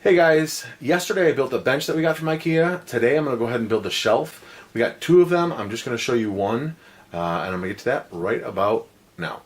Hey guys, yesterday I built a bench that we got from IKEA. Today I'm going to go ahead and build a shelf. We got two of them. I'm just going to show you one, and I'm going to get to that right about now.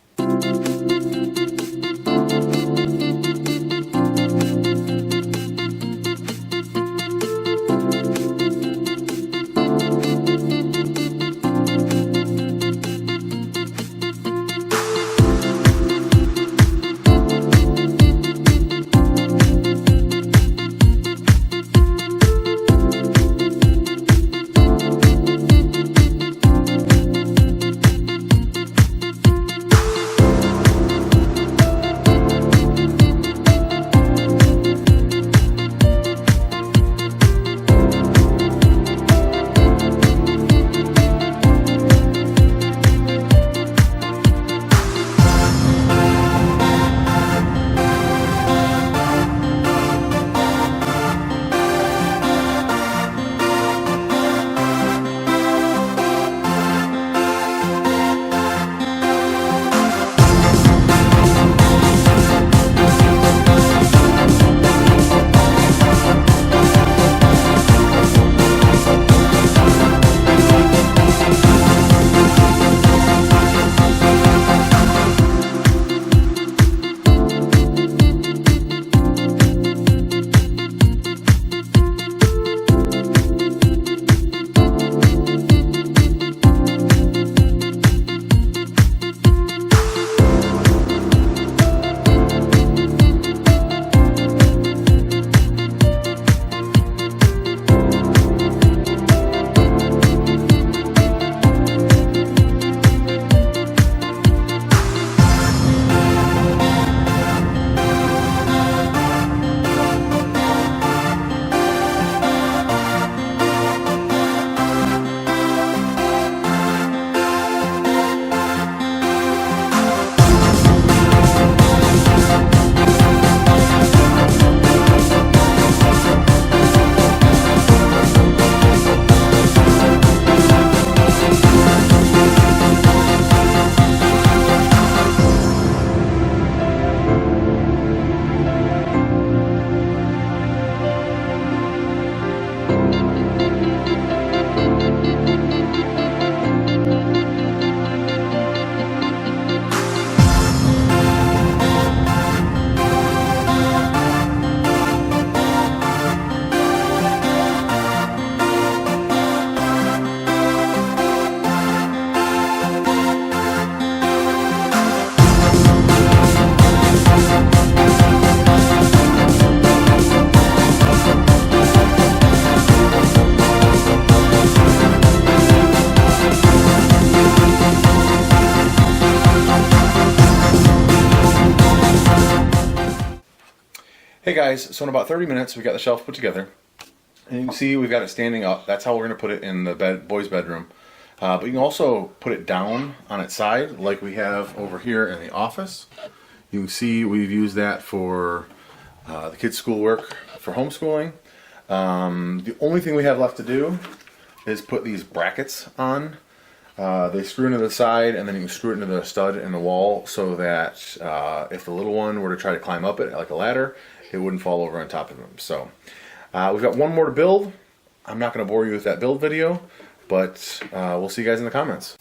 Hey guys, so in about 30 minutes we got the shelf put together, and you can see we've got it standing up. That's how we're going to put it in the boys' bedroom. But you can also put it down on its side like we have over here in the office. You can see we've used that for the kids' schoolwork for homeschooling. The only thing we have left to do is put these brackets on. They screw into the side, and then you can screw it into the stud in the wall so that if the little one were to try to climb up it like a ladder, it wouldn't fall over on top of him. So we've got one more to build. I'm not going to bore you with that build video, but we'll see you guys in the comments.